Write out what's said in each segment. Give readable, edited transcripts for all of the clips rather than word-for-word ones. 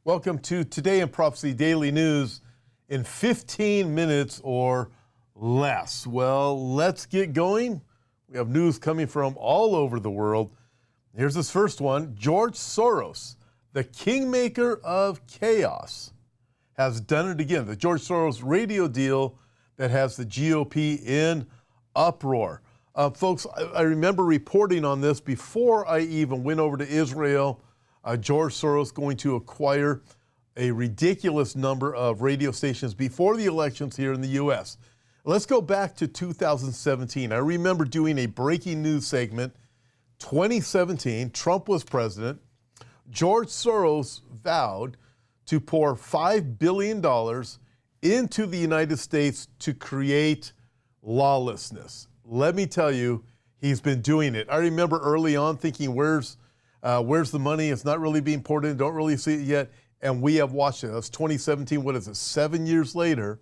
Welcome to Today in Prophecy Daily News in 15 minutes or less. Well, let's get going. We have news coming from all over the world. Here's this first one. George Soros, the kingmaker of chaos, has done it again. The George Soros radio deal that has the GOP in uproar. Folks, I remember reporting on this before I even went over to Israel. George Soros going to acquire a ridiculous number of radio stations before the elections here in the U.S. Let's go back to 2017. I remember doing a breaking news segment. 2017, Trump was president. George Soros vowed to pour $5 billion into the United States to create lawlessness. Let me tell you, he's been doing it. I remember early on thinking, where's the money? It's not really being poured in. Don't really see it yet. And we have watched it. That's 2017. What is it? 7 years later,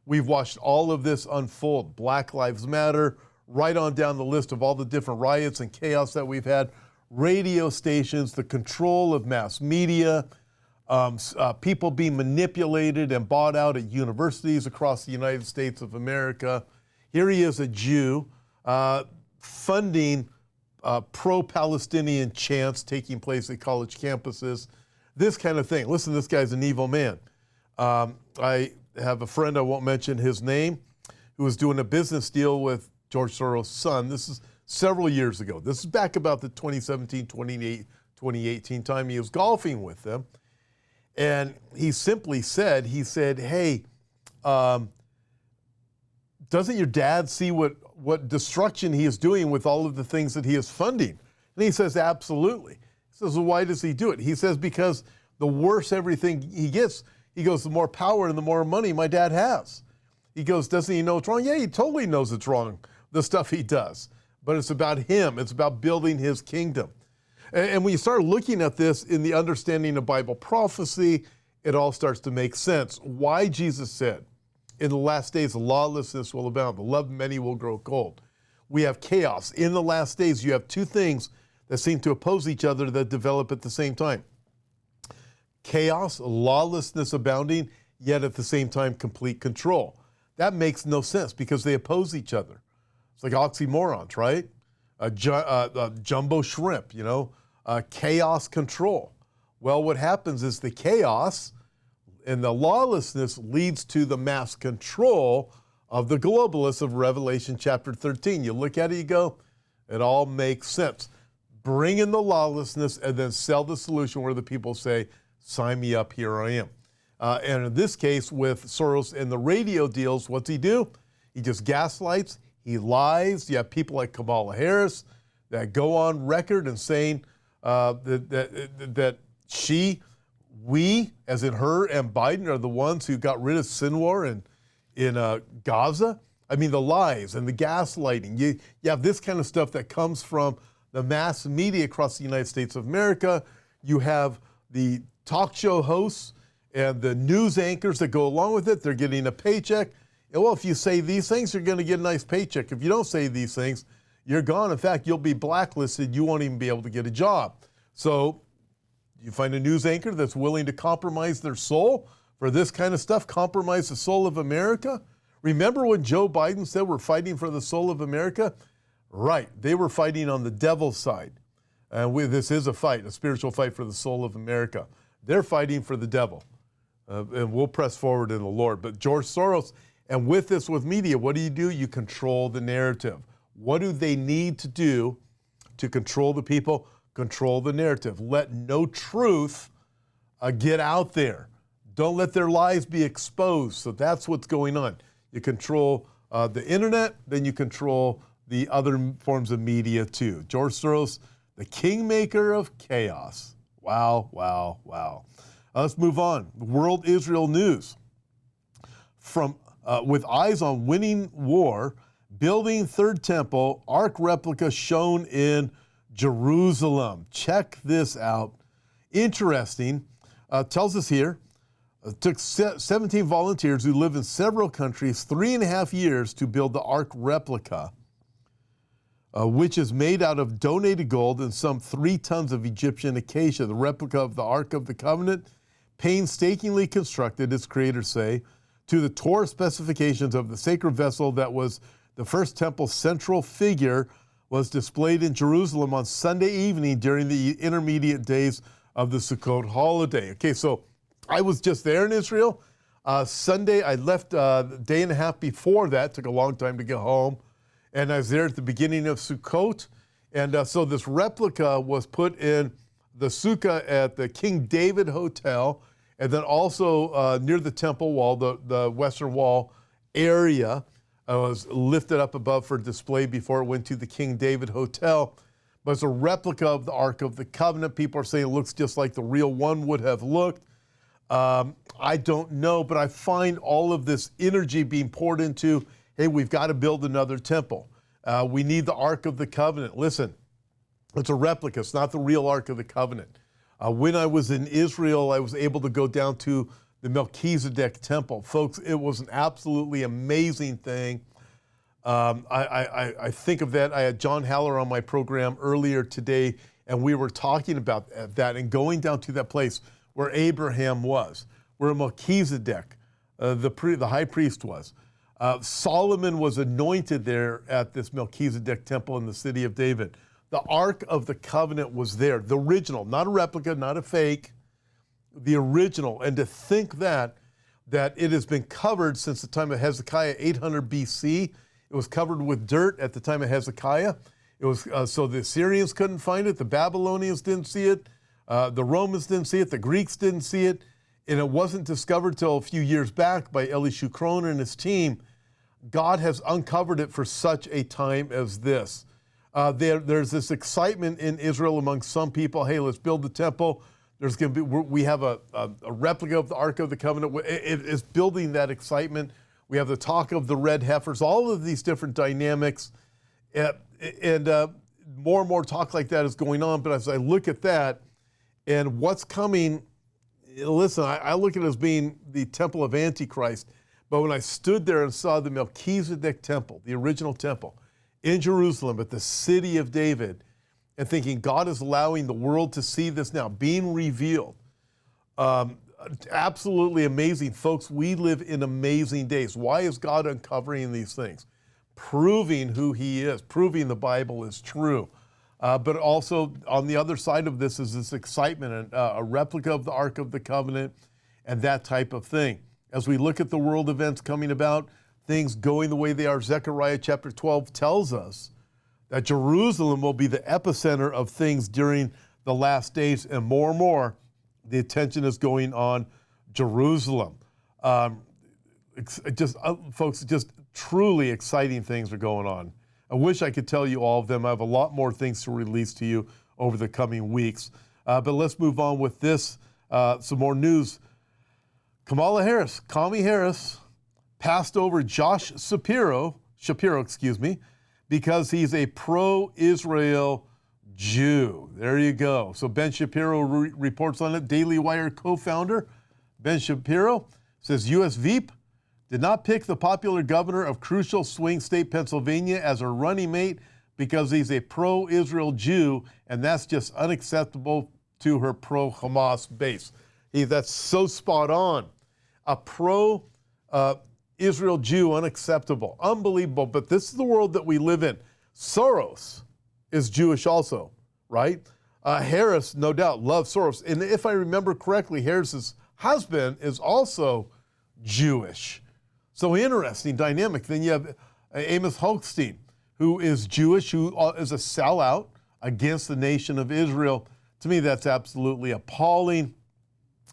we've watched all of this unfold. Black Lives Matter, right on down the list of all the different riots and chaos that we've had. Radio stations, the control of mass media, people being manipulated and bought out at universities across the United States of America. Here he is, a Jew, funding pro-Palestinian chants taking place at college campuses, this kind of thing. Listen, this guy's an evil man. I have a friend, I won't mention his name, who was doing a business deal with George Soros' son. This is several years ago. This is back about the 2017, 2018 time. He was golfing with them. And he simply said, hey, doesn't your dad see what destruction he is doing with all of the things that he is funding? And he says, absolutely. He says, well, why does he do it? He says, because the worse everything he gets, he goes, the more power and the more money my dad has. He goes, doesn't he know it's wrong? Yeah, he totally knows it's wrong, the stuff he does. But it's about him. It's about building his kingdom. And when you start looking at this in the understanding of Bible prophecy, it all starts to make sense. Why Jesus said, in the last days, lawlessness will abound. The love of many will grow cold. We have chaos. In the last days, you have two things that seem to oppose each other that develop at the same time. Chaos, lawlessness abounding, yet at the same time, complete control. That makes no sense because they oppose each other. It's like oxymorons, right? Jumbo shrimp, chaos, control. Well, what happens is the chaos and the lawlessness leads to the mass control of the globalists of Revelation chapter 13. You look at it, you go, it all makes sense. Bring in the lawlessness and then sell the solution where the people say, sign me up, here I am. And in this case, with Soros and the radio deals, what's he do? He just gaslights, he lies. You have people like Kamala Harris that go on record and saying that we, as in her and Biden, are the ones who got rid of Sinwar in Gaza. I mean, the lies and the gaslighting. You have this kind of stuff that comes from the mass media across the United States of America. You have the talk show hosts and the news anchors that go along with it. They're getting a paycheck. And well, if you say these things, you're going to get a nice paycheck. If you don't say these things, you're gone. In fact, you'll be blacklisted. You won't even be able to get a job. So you find a news anchor that's willing to compromise their soul for this kind of stuff, compromise the soul of America. Remember when Joe Biden said we're fighting for the soul of America? Right, they were fighting on the devil's side. And this is a fight, a spiritual fight for the soul of America. They're fighting for the devil. And we'll press forward in the Lord. But George Soros, and with this, with media, what do? You control the narrative. What do they need to do to control the people? Control the narrative. Let no truth get out there. Don't let their lies be exposed. So that's what's going on. You control the internet, then you control the other forms of media too. George Soros, the kingmaker of chaos. Wow, wow, wow. Let's move on. World Israel news. With eyes on winning war, building third temple, ark replica shown in Jerusalem. Check this out. Interesting. Tells us here, it took 17 volunteers who live in several countries 3.5 years to build the ark replica, which is made out of donated gold and some 3 tons of Egyptian acacia. The replica of the Ark of the Covenant painstakingly constructed, its creators say, to the Torah specifications of the sacred vessel that was the first temple's central figure, was displayed in Jerusalem on Sunday evening during the intermediate days of the Sukkot holiday. Okay, so I was just there in Israel. Sunday, I left a day and a half before that. Took a long time to get home. And I was there at the beginning of Sukkot. And so this replica was put in the sukkah at the King David Hotel, and then also near the temple wall, the western wall area, was lifted up above for display before it went to the King David Hotel. But it's a replica of the Ark of the Covenant. People are saying it looks just like the real one would have looked. I don't know, but I find all of this energy being poured into, hey, we've got to build another temple. We need the Ark of the Covenant. Listen, it's a replica. It's not the real Ark of the Covenant. When I was in Israel, I was able to go down to the Melchizedek temple. Folks, it was an absolutely amazing thing. I think of that. I had John Haller on my program earlier today, and we were talking about that and going down to that place where Abraham was, where Melchizedek, the high priest, was. Solomon was anointed there at this Melchizedek temple in the city of David. The Ark of the Covenant was there, the original, not a replica, not a fake, the original. And to think that it has been covered since the time of Hezekiah, 800 BC. It was covered with dirt at the time of Hezekiah. It was so the Assyrians couldn't find it, the Babylonians didn't see it, the Romans didn't see it, the Greeks didn't see it, and it wasn't discovered till a few years back by Elishu Kroner and his team. God has uncovered it for such a time as this. There's this excitement in Israel among some people. Hey, let's build the temple. There's going to be, we have a replica of the Ark of the Covenant. It is building that excitement. We have the talk of the red heifers, all of these different dynamics. And more and more talk like that is going on. But as I look at that and what's coming, listen, I look at it as being the temple of Antichrist. But when I stood there and saw the Melchizedek temple, the original temple, in Jerusalem at the city of David, and thinking God is allowing the world to see this now, being revealed. Absolutely amazing. Folks, we live in amazing days. Why is God uncovering these things? Proving who he is, proving the Bible is true. But also on the other side of this is this excitement, a replica of the Ark of the Covenant and that type of thing. As we look at the world events coming about, things going the way they are, Zechariah chapter 12 tells us that Jerusalem will be the epicenter of things during the last days, and more, the attention is going on Jerusalem. Folks, just truly exciting things are going on. I wish I could tell you all of them. I have a lot more things to release to you over the coming weeks. But let's move on with this, some more news. Kamala Harris, passed over Josh Shapiro, because he's a pro-Israel Jew. There you go. So Ben Shapiro reports on it. Daily Wire co-founder Ben Shapiro says U.S. Veep did not pick the popular governor of crucial swing state Pennsylvania as her running mate because he's a pro-Israel Jew, and that's just unacceptable to her pro-Hamas base. That's so spot on. A pro-Israel Jew, unacceptable, unbelievable. But this is the world that we live in. Soros is Jewish also, right? Harris, no doubt, loves Soros. And if I remember correctly, Harris's husband is also Jewish. So interesting dynamic. Then you have Amos Hochstein, who is Jewish, who is a sellout against the nation of Israel. To me, that's absolutely appalling.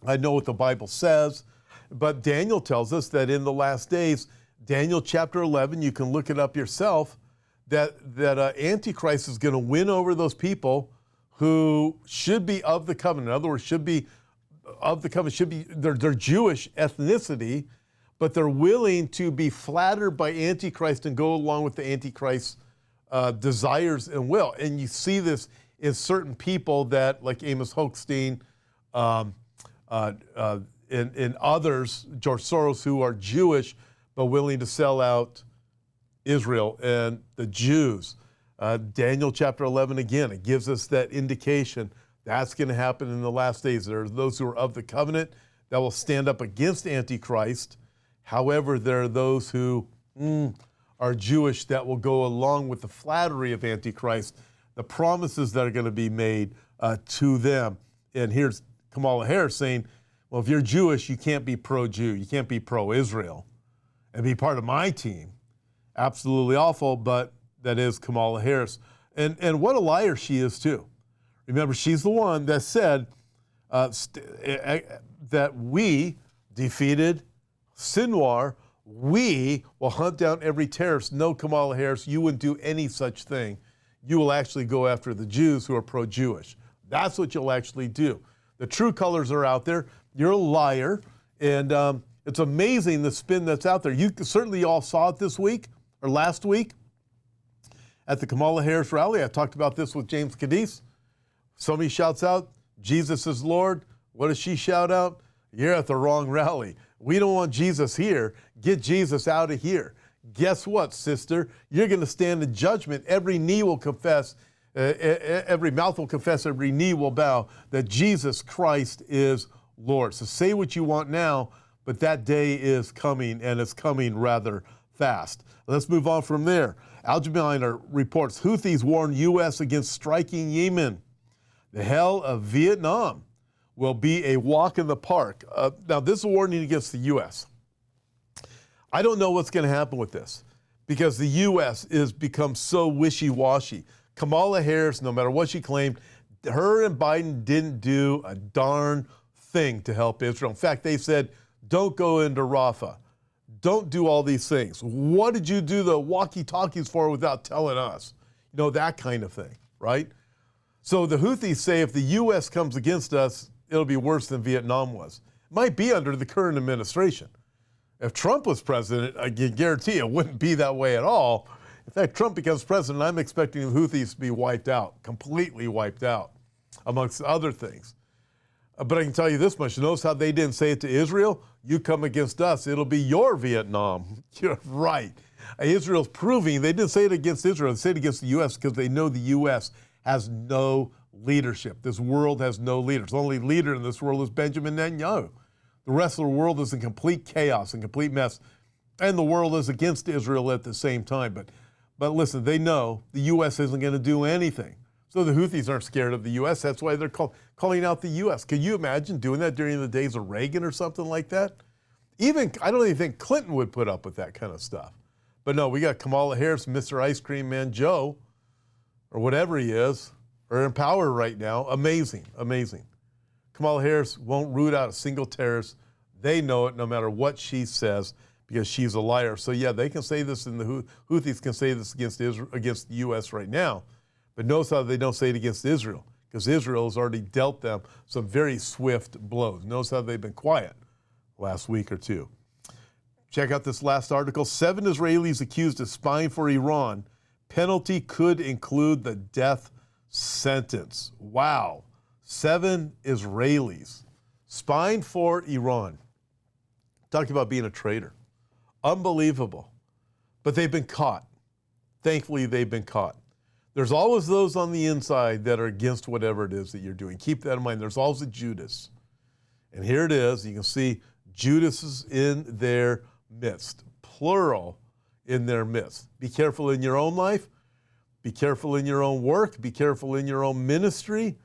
I know what the Bible says, but Daniel tells us that in the last days, Daniel chapter 11, you can look it up yourself, that Antichrist is going to win over those people who should be of the covenant. In other words, should be of the covenant, they're Jewish ethnicity, but they're willing to be flattered by Antichrist and go along with the Antichrist's desires and will. And you see this in certain people that, like Amos Hochstein, and others, George Soros, who are Jewish but willing to sell out Israel and the Jews. Daniel chapter 11, again, it gives us that indication that's going to happen in the last days. There are those who are of the covenant, that will stand up against Antichrist. However, there are those who are Jewish that will go along with the flattery of Antichrist, the promises that are going to be made to them. And here's Kamala Harris saying, well, if you're Jewish, you can't be pro-Jew. You can't be pro-Israel and be part of my team. Absolutely awful, but that is Kamala Harris. And what a liar she is, too. Remember, she's the one that said that we defeated Sinwar. We will hunt down every terrorist. No, Kamala Harris, you wouldn't do any such thing. You will actually go after the Jews who are pro-Jewish. That's what you'll actually do. The true colors are out there. You're a liar. And it's amazing the spin that's out there. You certainly all saw it this week or last week at the Kamala Harris rally. I talked about this with James Cadiz. Somebody shouts out, Jesus is Lord. What does she shout out? You're at the wrong rally. We don't want Jesus here. Get Jesus out of here. Guess what, sister? You're going to stand in judgment. Every knee will confess, every mouth will confess, every knee will bow that Jesus Christ is Lord. So say what you want now, but that day is coming, and it's coming rather fast. Let's move on from there. Al Jameer reports Houthis warn U.S. against striking Yemen. The hell of Vietnam will be a walk in the park. Now, this is a warning against the U.S. I don't know what's going to happen with this because the U.S. has become so wishy-washy. Kamala Harris, no matter what she claimed, her and Biden didn't do a darn thing to help Israel. In fact, they said, don't go into Rafah. Don't do all these things. What did you do the walkie-talkies for without telling us? You know, that kind of thing, right? So the Houthis say if the U.S. comes against us, it'll be worse than Vietnam was. Might be under the current administration. If Trump was president, I can guarantee it wouldn't be that way at all. In fact, Trump becomes president, I'm expecting the Houthis to be wiped out, completely wiped out, amongst other things. But I can tell you this much. Notice how they didn't say it to Israel? You come against us, it'll be your Vietnam. You're right. Israel's proving, they didn't say it against Israel, they said it against the U.S. because they know the U.S. has no leadership. This world has no leaders. The only leader in this world is Benjamin Netanyahu. The rest of the world is in complete chaos and complete mess. And the world is against Israel at the same time. But listen, they know the U.S. isn't going to do anything. So the Houthis aren't scared of the U.S. That's why they're calling out the U.S. Can you imagine doing that during the days of Reagan or something like that? I don't even think Clinton would put up with that kind of stuff. But no, we got Kamala Harris, Mr. Ice Cream Man Joe, or whatever he is, are in power right now. Amazing, amazing. Kamala Harris won't root out a single terrorist. They know it no matter what she says because she's a liar. So yeah, they can say this, and the Houthis can say this against the U.S. right now. But notice how they don't say it against Israel because Israel has already dealt them some very swift blows. Notice how they've been quiet last week or two. Check out this last article. 7 Israelis accused of spying for Iran. Penalty could include the death sentence. Wow. 7 Israelis spying for Iran. Talking about being a traitor. Unbelievable. But they've been caught. Thankfully, they've been caught. There's always those on the inside that are against whatever it is that you're doing. Keep that in mind. There's always a Judas. And here it is. You can see Judas is in their midst. Plural in their midst. Be careful in your own life. Be careful in your own work. Be careful in your own ministry.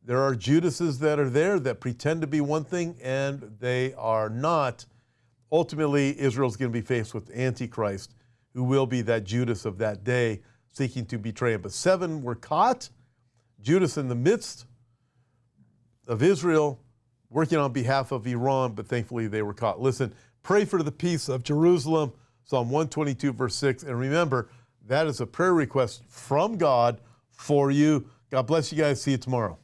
There are Judases that are there that pretend to be one thing and they are not. Ultimately, Israel's going to be faced with Antichrist, who will be that Judas of that day, seeking to betray him. But 7 were caught. Judas in the midst of Israel, working on behalf of Iran, but thankfully they were caught. Listen, pray for the peace of Jerusalem, Psalm 122, verse 6. And remember, that is a prayer request from God for you. God bless you guys. See you tomorrow.